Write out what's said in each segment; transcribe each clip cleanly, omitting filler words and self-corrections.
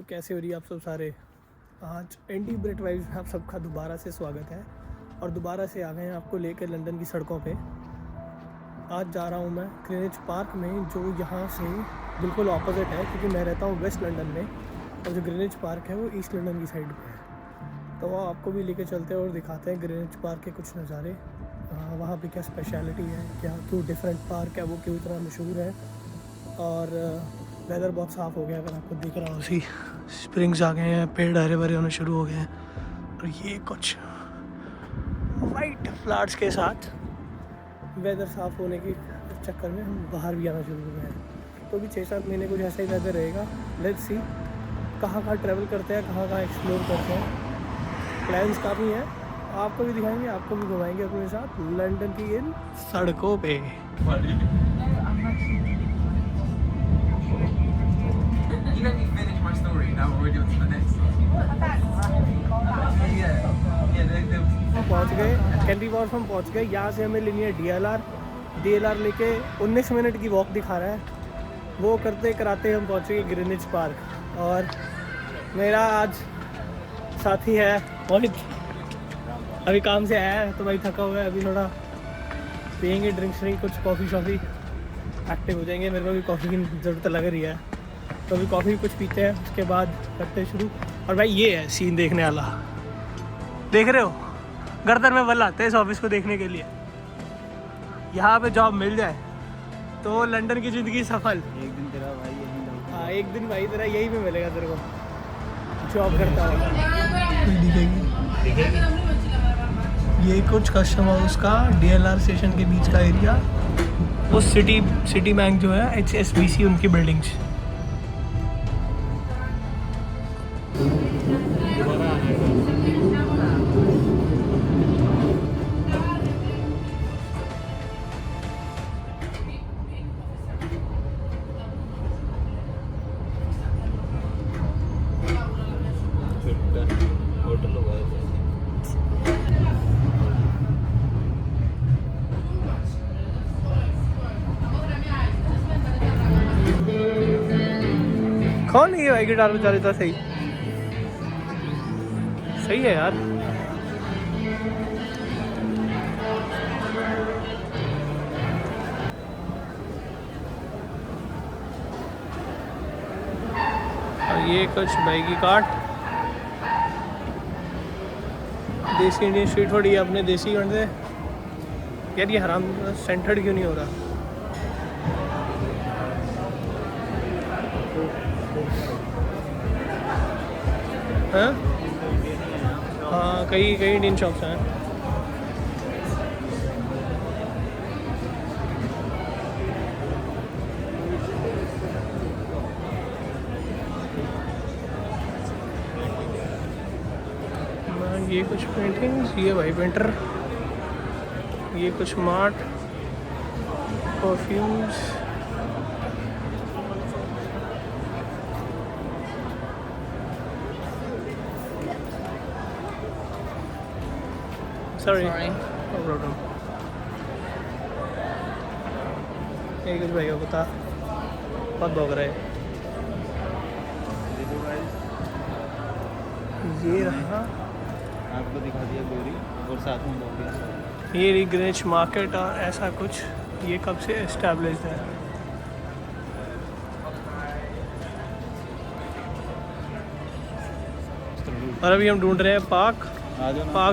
कैसे हो रही है आप सब सारे। आज एंटी ब्रेट वाइब्स में आप सबका दोबारा से स्वागत है और दोबारा से आ गए हैं आपको लेकर लंदन की सड़कों पे। आज जा रहा हूँ मैं ग्रीनिच पार्क में, जो यहाँ से बिल्कुल ऑपोजिट है, क्योंकि मैं रहता हूँ वेस्ट लंदन में और जो ग्रीनिच पार्क है वो ईस्ट लंदन की साइड पे है। तो वो आपको भी लेके चलते हैं और दिखाते हैं ग्रीनिच पार्क के कुछ नज़ारे, वहाँ पे क्या स्पेशलिटी है, क्या क्यों डिफरेंट पार्क है, वो क्यों इतना मशहूर है। और वेदर बहुत साफ़ हो गया, अगर आपको दिख रहा हो, उसी स्प्रिंग्स आ गए हैं, पेड़ हरे भरे होने शुरू हो गए हैं और ये कुछ वाइट फ्लावर्स के साथ वेदर साफ़ होने के चक्कर में हम बाहर भी आना शुरू हो गए हैं। तो अभी 6-7 महीने कुछ ऐसा ही वेदर रहेगा। लेट्स सी कहाँ कहाँ ट्रैवल करते हैं, कहाँ कहाँ एक्सप्लोर करते हैं। प्लान्स काफ़ी हैं, आपको भी दिखाएंगे, आपको भी घुमाएंगे अपने साथ लंदन की इन सड़कों पे। You let me finish my story, now we're already on to the next one. पहुँच गए, कैंडी वॉर्फ हम पहुँच गए। यहाँ से हमें लेनी है DLR लेके 19 मिनट की वॉक दिखा रहा है। वो करते कराते हम पहुँचे गए ग्रीनिच पार्क। और मेरा आज साथी है मोहित, अभी काम से आया है तो भाई थका हुआ है। अभी थोड़ा पियेंगे ड्रिंक्स, कुछ कॉफ़ी शॉफ़ी, एक्टिव हो जाएंगे। मेरे को भी कॉफ़ी की ज़रूरत लग रही है, तो अभी कॉफ़ी कुछ पीते हैं, उसके बाद करते हैं शुरू। और भाई ये है सीन देखने वाला, देख रहे हो, गर्दन में बल आते हैं इस ऑफिस को देखने के लिए। यहाँ पे जॉब मिल जाए तो लंदन की ज़िंदगी सफल। एक दिन तेरा भाई यही, हाँ एक दिन भाई तेरा यहीं पे मिलेगा तेरे को, जॉब करता है। ये कुछ कस्टम हाउस का DLR स्टेशन के बीच का एरिया, वो सिटी बैंक जो है HSBC उनकी बिल्डिंग्स। होटल होगा। कौन है ये भाई गिटार बजा रहा था? सही है यार। और ये कुछ मैगी कार्ट, देसी इंडियन स्ट्रीट फूड, ये अपने देसी बंदे। यार ये हराम सेंटर्ड क्यों नहीं हो रहा? हाँ हाँ, कई इंडियन शॉप्स हैं। ये कुछ पेंटिंग्स, ये भाई पेंटर, ये कुछ mart, perfumes, sorry no problem. ये कुछ भाई को बता, बहुत भोग रहा है। ये रहा, आपको दिखा दिया गोरी और साथ में बोल दिया ये ग्रीनिच मार्केट और ऐसा कुछ। ये कब से एस्टैब्लिश्ड है? और अभी हम ढूंढ रहे हैं पार्क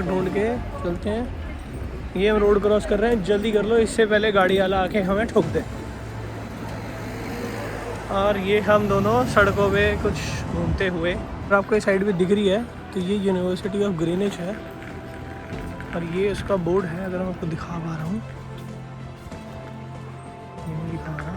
ढूंढ के चलते हैं। ये हम रोड क्रॉस कर रहे हैं, जल्दी कर लो इससे पहले गाड़ी वाला आके हमें ठोक दे। और ये हम दोनों सड़कों पे कुछ घूमते हुए, और आपको ये साइड पे दिख रही है तो ये यूनिवर्सिटी ऑफ ग्रीनिच है और ये उसका बोर्ड है। अगर मैं आपको दिखा पा रहा हूँ, ये नहीं दिखा रहा,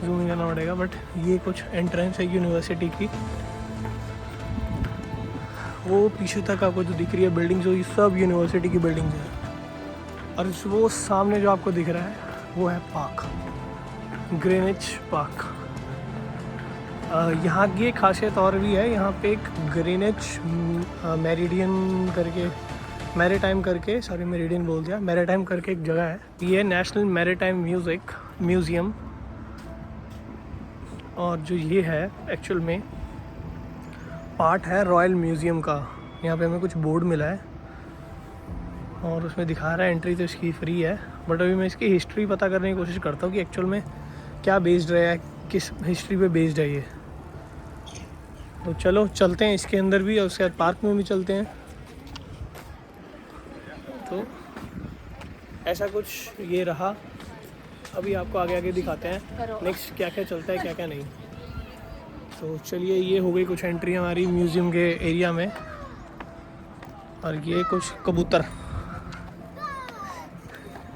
जूम करना पड़ेगा, बट ये कुछ एंट्रेंस है यूनिवर्सिटी की। वो पीछे तक आपको जो दिख रही है बिल्डिंग्स, ये सब यूनिवर्सिटी की बिल्डिंग्स है। और वो सामने जो आपको दिख रहा है वो है पार्क, ग्रीनिच पार्क। यहाँ की एक खासियत और भी है, यहाँ पे एक ग्रीनिच मैरीटाइम करके एक जगह है। ये नेशनल मैरीटाइम म्यूज़ियम। और जो ये है एक्चुअल में पार्ट है रॉयल म्यूज़ियम का। यहाँ पे हमें कुछ बोर्ड मिला है और उसमें दिखा रहा है एंट्री तो इसकी फ्री है, बट अभी मैं इसकी हिस्ट्री पता करने की कोशिश करता हूँ कि एक्चुअल में क्या बेस्ड है, किस हिस्ट्री पे बेस्ड है ये। तो चलो चलते हैं इसके अंदर भी और उसके बाद पार्क में भी चलते हैं। तो ऐसा कुछ ये रहा। अभी आपको आगे आगे दिखाते हैं नेक्स्ट क्या क्या चलता है क्या क्या नहीं। तो चलिए, ये हो गई कुछ एंट्री हमारी म्यूज़ियम के एरिया में। और ये कुछ कबूतर,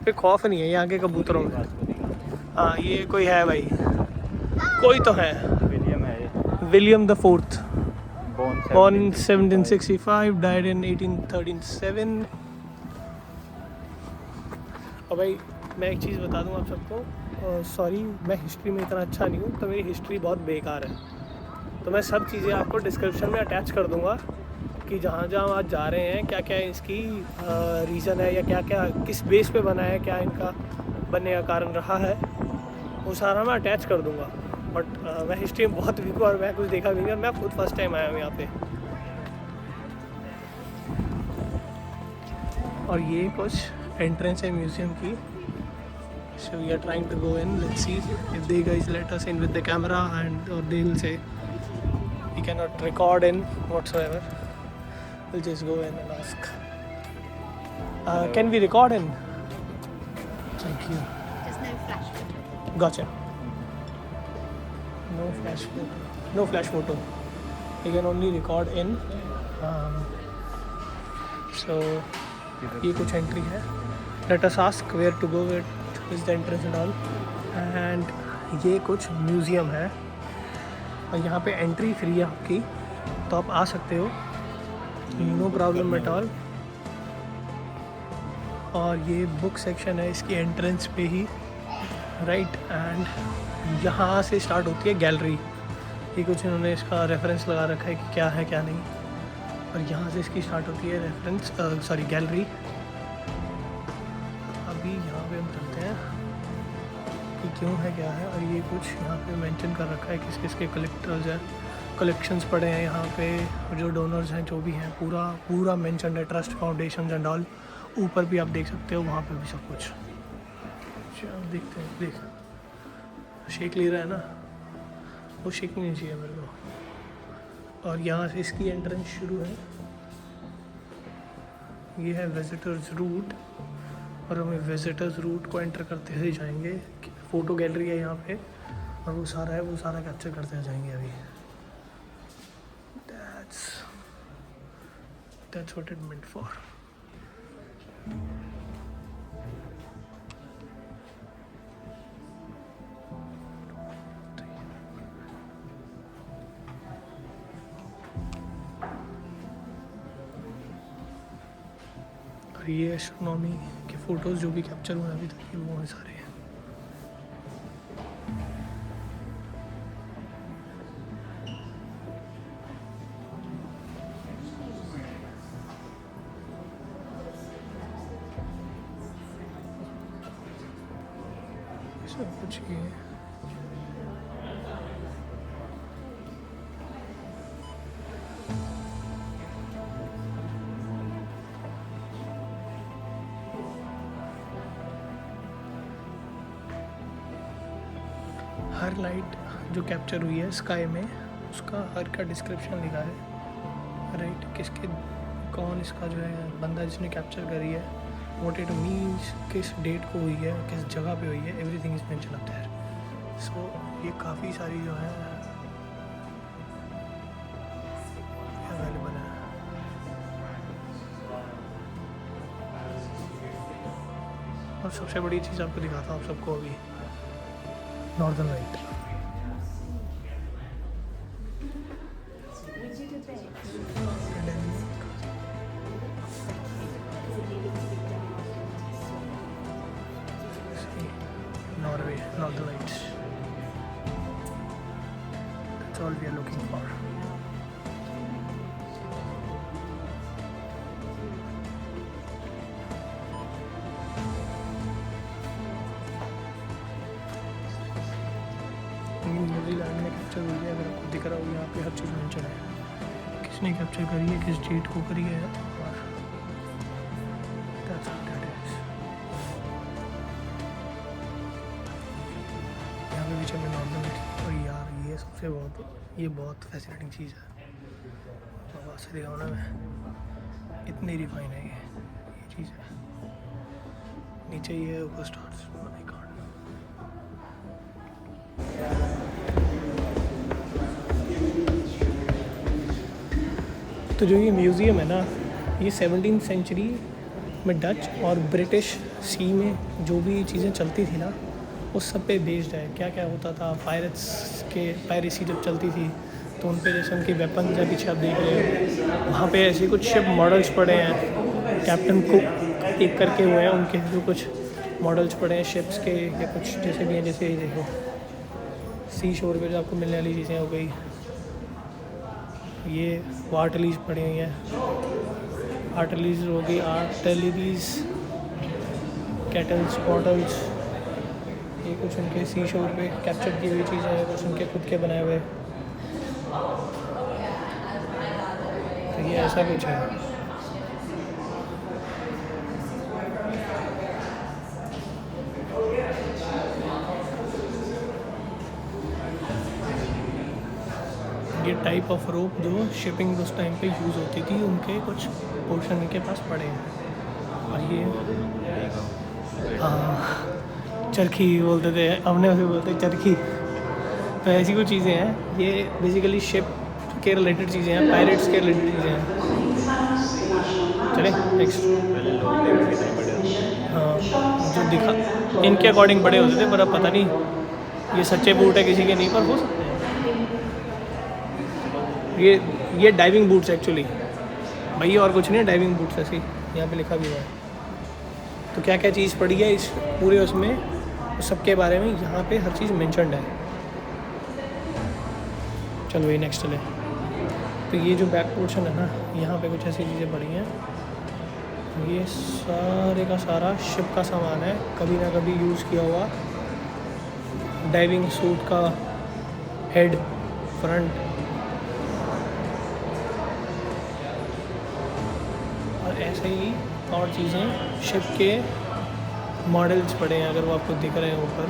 पे खौफ नहीं है यहाँ के कबूतरों में। हाँ, ये कोई है भाई, कोई तो है। विलियम है ये, William the fourth, born in 1765, 1765, died in 1837। और भाई मैं एक चीज़ बता दूं आप सबको, सॉरी मैं हिस्ट्री में इतना अच्छा नहीं हूँ, तो मेरी हिस्ट्री बहुत बेकार है। तो मैं सब चीज़ें आपको डिस्क्रिप्शन में अटैच कर दूंगा कि जहाँ जहाँ आज जा रहे हैं, क्या क्या इसकी रीज़न है, या क्या क्या किस बेस पे बना है, क्या इनका बनने का कारण रहा है, वो सारा मैं अटैच कर दूंगा। बट मैं हिस्ट्री में बहुत वीक हूँ और मैं कुछ देखा भी नहीं, मैं खुद फर्स्ट टाइम आया हूँ यहाँ पे। और ये कुछ एंट्रेंस है म्यूज़ियम की। So we are trying to go in. Let's see if they guys let us in with the camera, and or they will say we cannot record in whatsoever. We'll just go in and ask. Can we record in? Thank you. There's no flash photo. Gotcha. No flash photo. No flash photo. We can only record in. So ये कुछ entry है। Let us ask where to go, where is the entrance and all. And ये कुछ museum है और यहाँ पे entry free है आपकी, तो आप आ सकते हो, नो प्रॉब्लम एट ऑल। और ये बुक सेक्शन है इसकी एंट्रेंस पे ही, राइट। एंड यहाँ से स्टार्ट होती है गैलरी। ये कुछ इन्होंने इसका रेफरेंस लगा रखा है कि क्या है क्या नहीं, और यहाँ से इसकी स्टार्ट होती है रेफरेंस गैलरी। अभी यहाँ पे हम चलते हैं कि क्यों है क्या है। और ये कुछ यहाँ पे मेंशन कर रखा है किस किस के कलेक्टर्स हैं, कलेक्शंस पड़े हैं यहाँ पे, जो डोनर्स हैं जो भी हैं, पूरा पूरा मेंशन है, ट्रस्ट फाउंडेशन एंड ऑल। ऊपर भी आप देख सकते हो, वहाँ पे भी सब कुछ। चलो देखते हैं। देख शेक ले रहा है ना, वो शेक नहीं चाहिए मेरे को। और यहाँ से इसकी एंट्रेंस शुरू है। ये है विजिटर्स रूट, और हमें विजिटर्स रूट को एंटर करते हुए जाएंगे। फ़ोटो गैलरी है यहाँ पे, और वो सारा है, वो सारा कैप्चर करते हुए जाएंगे अभी। That's what it meant for. और ये एस्ट्रोनॉमी के फ़ोटोज़ जो भी कैप्चर हुए अभी तक, ये वो हैं सारे। सब कुछ ये हर लाइट जो कैप्चर हुई है स्काई में, उसका हर का डिस्क्रिप्शन लिखा है, राइट। किसके कौन इसका जो है बंदा जिसने कैप्चर करी है, व्हाट इट मीन्स, किस डेट को हुई है, किस जगह पे हुई है, everything is mention up there. So ये काफ़ी सारी जो है अवेलेबल है। और सबसे बड़ी चीज़ आपको दिखाता हूँ आप सबको अभी, northern light. Norway, Northern Lights. That's all we are looking for. New Zealand में कैप्चर हुई है, अगर आपको दिख रहा हो यहाँ पे हर चीज़ मेंशन है। किसने कैप्चर करी है, किस डेट को करी है, और that's what that is. यहाँ पे पीछे में नॉर्मल थी, और यार ये बहुत फैसिनेटिंग चीज़ है। आवाज़ से दिखाऊँ ना मैं, इतनी रिफाइन है ये चीज़ है। नीचे ये ऊपर स्टार्स, माय गॉड। तो जो ये म्यूज़ियम है ना, ये 17th सेंचुरी में डच और ब्रिटिश सी में जो भी चीज़ें चलती थी ना, उस सब पे बेस्ड है। क्या क्या होता था, पायरेसी जब चलती थी तो उन पे जैसे उनके वेपन्स है, पीछे आप देख रहे हो। वहाँ पे ऐसे कुछ शिप मॉडल्स पड़े हैं, कैप्टन कुक एक करके हुए हैं, उनके जो कुछ मॉडल्स पड़े हैं शिप्स के, या कुछ जैसे भी हैं, जैसे ये देखो सी शोर पे जो आपको मिलने वाली चीज़ें हो गई, ये आर्टरीज पड़ी हुई हैं, आर्टरीज हो गई, आर्टरीज, कैटल्स, बॉटल्स, ये कुछ उनके सी शोर पे कैप्चर की हुई चीज़ें हैं, कुछ उनके खुद के बनाए हुए। तो ये ऐसा कुछ है। ये टाइप ऑफ रोप जो शिपिंग उस टाइम पे यूज़ होती थी, उनके कुछ पोर्शन उनके पास पड़े हैं। और ये हाँ, चरखी बोलते थे, हमने उसे बोलते चरखी। तो ऐसी कुछ चीज़ें हैं, ये बेसिकली शिप के रिलेटेड चीज़ें हैं, पायरेट्स के रिलेटेड चीज़ें हैं। चले नेक्स्ट। हाँ, जो दिखा इनके अकॉर्डिंग बड़े होते थे, पर अब पता नहीं ये सच्चे बूट है किसी के, नहीं पर हो सकते हैं। ये डाइविंग बूट्स एक्चुअली भैया, और कुछ नहीं है, डाइविंग बूट्स ऐसे ही यहाँ पे लिखा भी हुआ है। तो क्या क्या चीज़ पड़ी है इस पूरे उसमें, उस सब के बारे में यहाँ पे हर चीज़ मेंशन्ड है। चलो ये नेक्स्ट चले। तो ये जो बैक पोर्शन है ना, यहाँ पे कुछ ऐसी चीज़ें पड़ी हैं। ये सारे का सारा शिप का सामान है, कभी ना कभी यूज़ किया हुआ। डाइविंग सूट का हेड, फ्रंट, और ऐसे ही और चीज़ें शिप के मॉडल्स पड़े हैं, अगर वो आपको दिख रहे हैं ऊपर।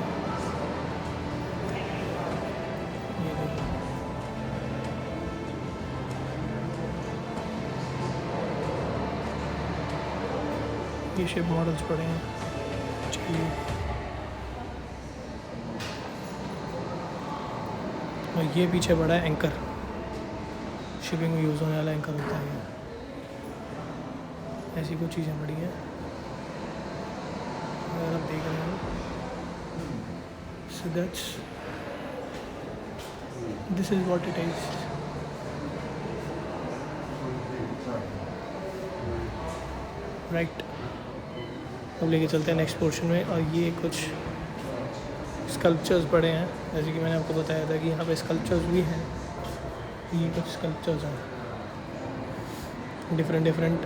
ये शिप मॉडल्स पड़े हैं। चलिए, और ये पीछे बड़ा है एंकर, शिपिंग में यूज़ होने वाला एंकर होता है ये। ऐसी कुछ चीज़ें पड़ी हैं, अगर आप देख रहे हो। So that's this is what it is. Right, अब लेके चलते हैं नेक्स्ट पोर्शन में। और ये कुछ स्कल्पचर्स पड़े हैं, जैसे कि मैंने आपको बताया था कि यहाँ पे स्कल्पचर्स भी हैं। ये कुछ स्कल्पचर्स हैं डिफरेंट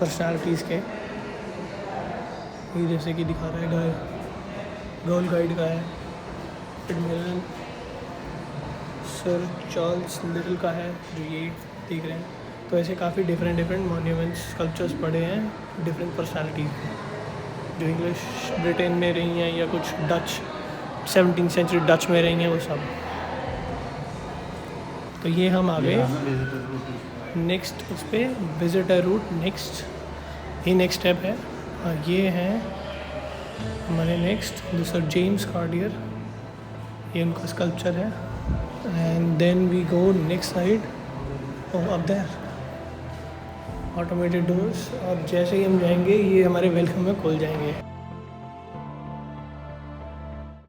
पर्सनालिटीज़ के। ये जैसे कि दिखा रहा है गर्ल गाइड का है, एडमिरल सर चार्ल्स लिटिल का है, जो ये देख रहे हैं। तो ऐसे काफ़ी डिफरेंट मॉन्यूमेंट्स, स्कल्पचर्स पड़े हैं डिफरेंट पर्सनालिटीज़ के, जो इंग्लिश ब्रिटेन में रही हैं या कुछ डच 17th सेंचुरी डच में रही हैं, वो सब। तो ये हम आ गए नेक्स्ट उस पर, विजिटर रूट नेक्स्ट, ये नेक्स्ट स्टेप है। और ये हैं हमारे नेक्स्ट दूसरा जेम्स कार्डियर, ये उनका स्कल्पचर है। And then we go next side, up there automated doors. और जैसे ही हम जाएंगे, ये हमारे वेलकम में खुल जाएंगे।